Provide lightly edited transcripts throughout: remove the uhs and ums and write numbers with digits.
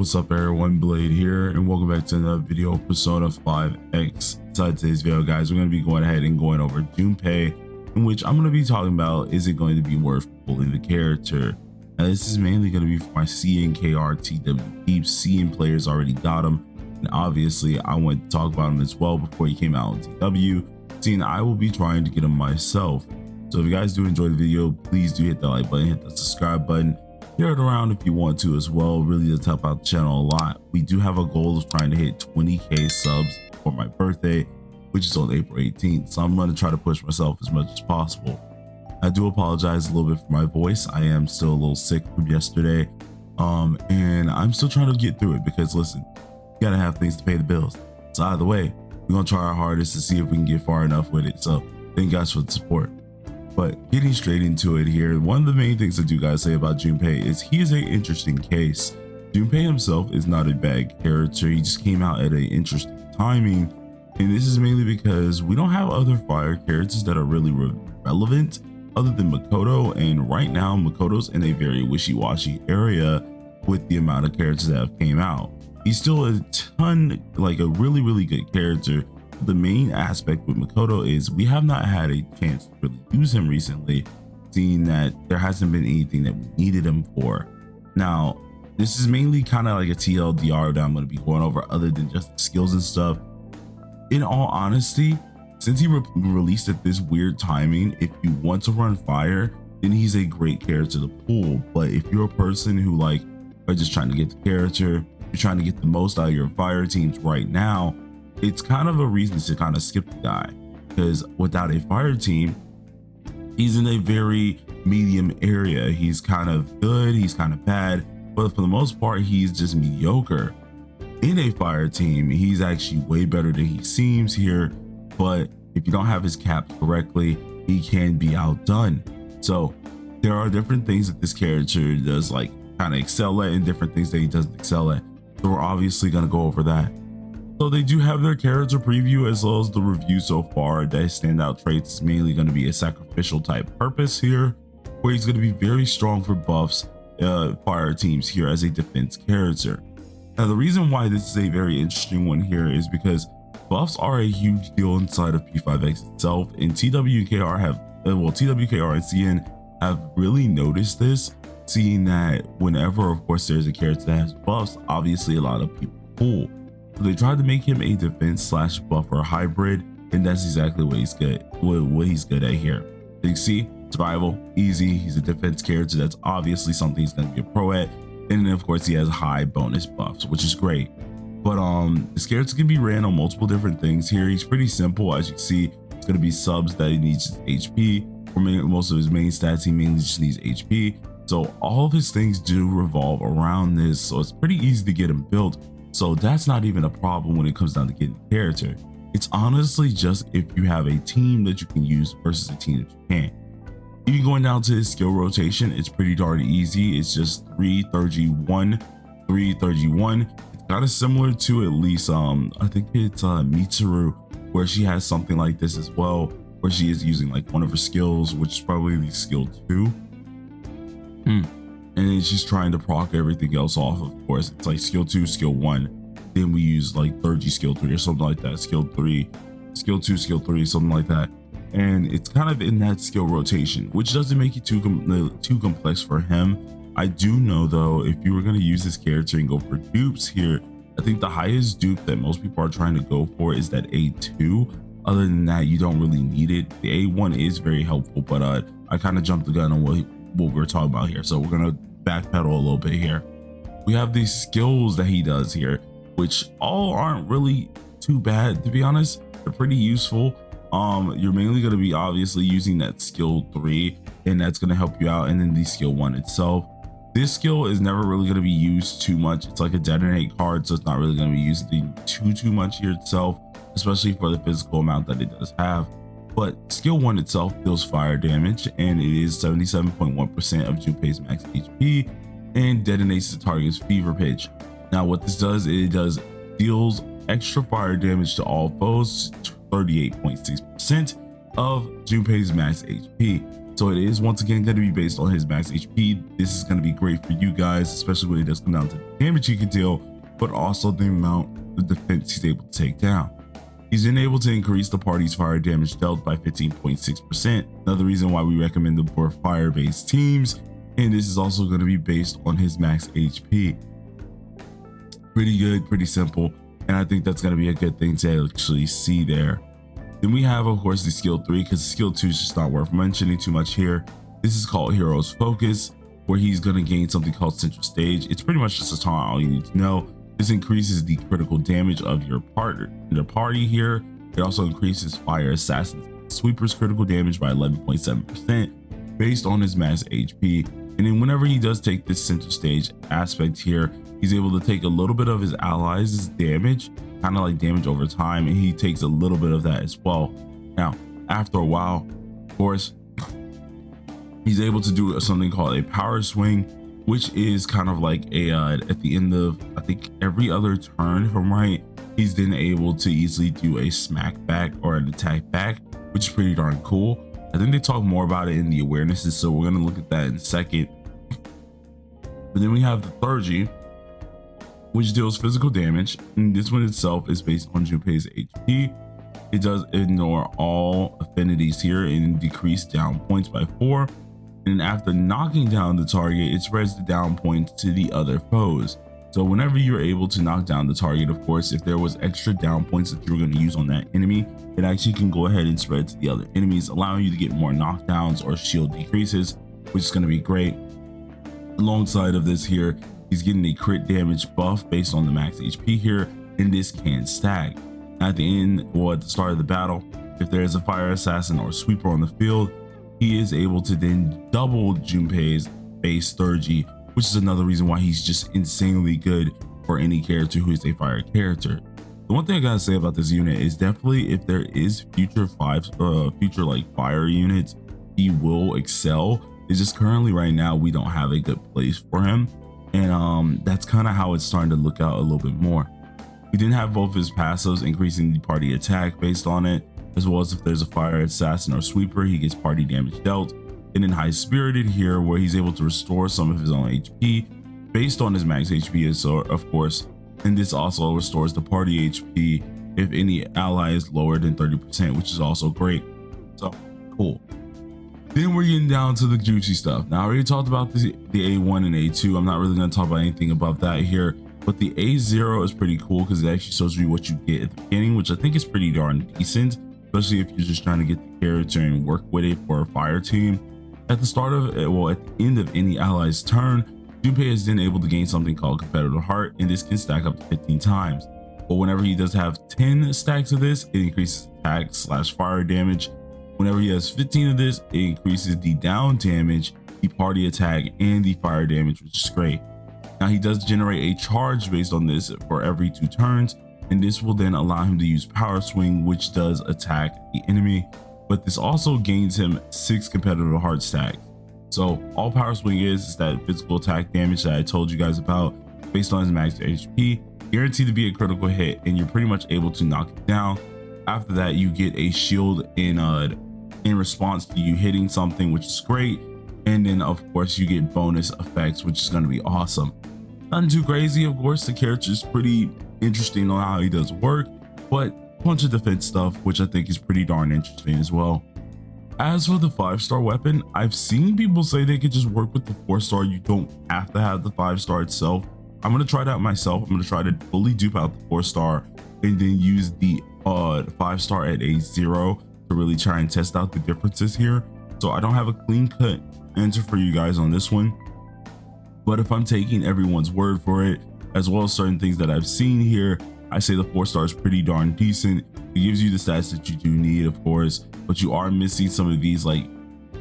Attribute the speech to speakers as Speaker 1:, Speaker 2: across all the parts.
Speaker 1: What's up everyone, Blade here, and welcome back to another video of Persona 5X. Inside today's video, guys, we're going to be going ahead and going over Junpei, in which I'm going to be talking about, is it going to be worth pulling the character? Now this is mainly going to be for my C and KR TW peeps. C and players already got him, and obviously I want to talk about him as well before he came out on TW, seeing I will be trying to get him myself. So if you guys do enjoy the video, please do hit that like button, hit the subscribe button, share it around if you want to as well. Really does help out the channel a lot. We do have a goal of trying to hit 20k subs for my birthday, which is on April 18th, so I'm going to try to push myself as much as possible. I do apologize a little bit for my voice. I am still a little sick from yesterday, and I'm still trying to get through it because listen, you gotta have things to pay the bills. So either way, we're gonna try our hardest to see if we can get far enough with it. So thank you guys for the support. But getting straight into it here, one of the main things I do guys say about Junpei is he is an interesting case. Junpei himself is not a bad character. He just came out at an interesting timing, and this is mainly because we don't have other fire characters that are really relevant other than Makoto, and right now Makoto's in a very wishy-washy area with the amount of characters that have came out. He's still a ton, like a really good character. The main aspect with Makoto is we have not had a chance to really use him recently, seeing that there hasn't been anything that we needed him for. Now this is mainly kind of like a TLDR that I'm going to be going over other than just skills and stuff. In all honesty, since he released at this weird timing, if you want to run fire, then he's a great character to pull. But if you're a person who like are just trying to get the character, you're trying to get the most out of your fire teams right now, it's kind of a reason to kind of skip the guy, because without a fire team, he's in a very medium area. He's kind of good, he's kind of bad, but for the most part he's just mediocre. In a fire team, he's actually way better than he seems here, but if you don't have his caps correctly, he can be outdone. So there are different things that this character does like kind of excel at, and different things that he doesn't excel at. So we're obviously going to go over that. So they do have their character preview as well as the review so far. That standout traits is mainly going to be a sacrificial type purpose here, where he's going to be very strong for buffs, fire teams here as a defense character. Now the reason why this is a very interesting one here is because buffs are a huge deal inside of P5X itself, and TW and KR have, well, TW, KR, and CN have really noticed this, seeing that whenever of course there's a character that has buffs, obviously a lot of people pull. So they tried to make him a defense slash buffer hybrid, and that's exactly what he's good at here. You see, survival, easy. He's a defense character. That's obviously something he's going to be a pro at, and then of course he has high bonus buffs, which is great. But this character can be ran on multiple different things here. He's pretty simple, as you can see. It's going to be subs that he needs HP. For most of his main stats, he mainly just needs HP. So all of his things do revolve around this, so it's pretty easy to get him built. So that's not even a problem when it comes down to getting the character. It's honestly just if you have a team that you can use versus a team that you can't. Even going down to his skill rotation, it's pretty darn easy. It's just 3-31, 3-31. It's kind of similar to at least I think it's Mitsuru, where she has something like this as well, where she is using like one of her skills, which is probably the skill 2. And then she's trying to proc everything else off. Of course, it's like skill 2, skill 1, then we use like 30 skill 3 or something like that, skill 3, skill 2, skill 3, something like that. And it's kind of in that skill rotation, which doesn't make it too complex for him. I do know though, if you were going to use this character and go for dupes here, I think the highest dupe that most people are trying to go for is that A2. Other than that, you don't really need it. The A1 is very helpful, but I kind of jumped the gun on what we're talking about here, so we're gonna backpedal a little bit here. We have these skills that he does here, which all aren't really too bad, to be honest. They're pretty useful. You're mainly going to be obviously using that skill 3, and that's going to help you out, and then the skill 1 itself. This skill is never really going to be used too much. It's like a detonate card, so it's not really going to be used too much here itself, especially for the physical amount that it does have. But skill 1 itself deals fire damage, and it is 77.1% of Junpei's max HP, and detonates the target's fever pitch. Now what this does, it deals extra fire damage to all foes, 38.6% of Junpei's max HP. So it is once again going to be based on his max HP. This is going to be great for you guys, especially when it does come down to the damage he can deal, but also the amount of defense he's able to take down. He's been able to increase the party's fire damage dealt by 15.6%. Another reason why we recommend him for fire-based teams, and this is also going to be based on his max HP. Pretty good, pretty simple, and I think that's going to be a good thing to actually see there. Then we have, of course, the skill 3, because skill 2 is just not worth mentioning too much here. This is called Hero's Focus, where he's going to gain something called Central Stage. It's pretty much just a taunt, all you need to know. This increases the critical damage of your partner in the party here. It also increases Fire Assassin's Sweeper's critical damage by 11.7% based on his max HP. And then whenever he does take this Central Stage aspect here, he's able to take a little bit of his allies' damage, kind of like damage over time, and he takes a little bit of that as well. Now, after a while, of course, he's able to do something called a power swing, which is kind of like a at the end of, I think, every other turn, if I'm right, he's then able to easily do a smack back or an attack back, which is pretty darn cool. I think they talk more about it in the awarenesses, so we're going to look at that in a second. But then we have the Clergy, which deals physical damage, and this one itself is based on Junpei's HP. It does ignore all affinities here and decrease down points by 4. And after knocking down the target, it spreads the down points to the other foes. So whenever you're able to knock down the target, of course, if there was extra down points that you were going to use on that enemy, it actually can go ahead and spread to the other enemies, allowing you to get more knockdowns or shield decreases, which is going to be great. Alongside of this here, he's getting a crit damage buff based on the max HP here, and this can stack. At the end, or at the start of the battle, if there is a fire assassin or sweeper on the field, he is able to then double Junpei's base Clergy, which is another reason why he's just insanely good for any character who is a fire character. The one thing I gotta say about this unit is definitely if there is future like fire units, he will excel. It's just currently right now we don't have a good place for him, and that's kind of how it's starting to look out a little bit more. We didn't have both his passives increasing the party attack based on it, as well as if there's a fire assassin or sweeper, he gets party damage dealt. And then high spirited here, where he's able to restore some of his own HP based on his max HP, so of course, and this also restores the party HP if any ally is lower than 30%, which is also great. So cool. Then we're getting down to the juicy stuff. Now I already talked about the A1 and A2. I'm not really going to talk about anything above that here, but the A0 is pretty cool because it actually shows you what you get at the beginning, which I think is pretty darn decent, especially if you're just trying to get the character and work with it for a fire team. At the start of it, well, at the end of any ally's turn, Junpei is then able to gain something called Competitive Heart, and this can stack up to 15 times. But whenever he does have 10 stacks of this, it increases attack / fire damage. Whenever he has 15 of this, it increases the down damage, the party attack, and the fire damage, which is great. Now he does generate a charge based on this for every 2 turns, and this will then allow him to use Power Swing, which does attack the enemy. But this also gains him 6 competitive heart stacks. So all Power Swing is that physical attack damage that I told you guys about based on his max HP, guaranteed to be a critical hit, and you're pretty much able to knock it down. After that, you get a shield in response to you hitting something, which is great. And then of course you get bonus effects, which is going to be awesome. Nothing too crazy, of course. The character is pretty interesting on how he does work, but a bunch of defense stuff, which I think is pretty darn interesting as well. As for the 5-star weapon, I've seen people say they could just work with the 4-star. You don't have to have the 5-star itself. I'm going to try that myself. I'm going to try to fully dupe out the 4-star and then use the 5-star at a 0 to really try and test out the differences here. So I don't have a clean cut answer for you guys on this one, but if I'm taking everyone's word for it, as well as certain things that I've seen here, I say the 4-star is pretty darn decent. It gives you the stats that you do need, of course, but you are missing some of these like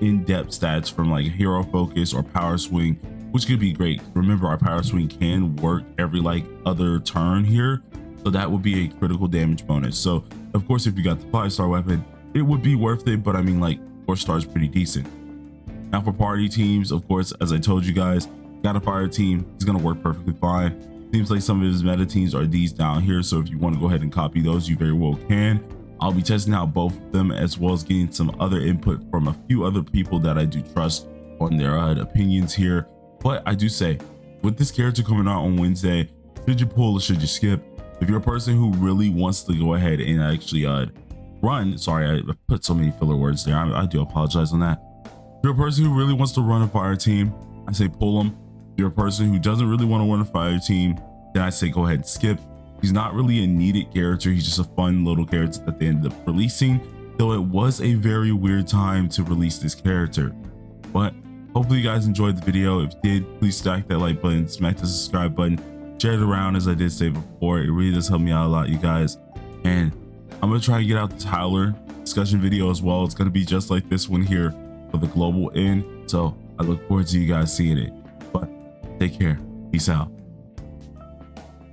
Speaker 1: in-depth stats from like Hero Focus or Power Swing, which could be great. Remember, our Power Swing can work every like other turn here, so that would be a critical damage bonus. So of course, if you got the 5-star weapon, it would be worth it, but I mean, like 4-star is pretty decent. Now for party teams, of course, as I told you guys, got a fire team, he's gonna work perfectly fine. Seems like some of his meta teams are these down here, so if you want to go ahead and copy those, you very well can. I'll be testing out both of them as well as getting some other input from a few other people that I do trust on their opinions here. But I do say, with this character coming out on Wednesday, should you pull or should you skip? If you're a person who really wants to go ahead and actually run, sorry, I put so many filler words there. I do apologize on that. If you're a person who really wants to run a fire team, I say pull him. If you're a person who doesn't really want to run a fire team, then I say go ahead and skip. He's not really a needed character. He's just a fun little character that they ended up releasing, though it was a very weird time to release this character. But hopefully you guys enjoyed the video. If you did, please smack that like button, smack the subscribe button, share it around as I did say before. It really does help me out a lot, you guys. And I'm gonna try to get out the Tyler discussion video as well. It's gonna be just like this one here for the global end. So I look forward to you guys seeing it. But take care. Peace out.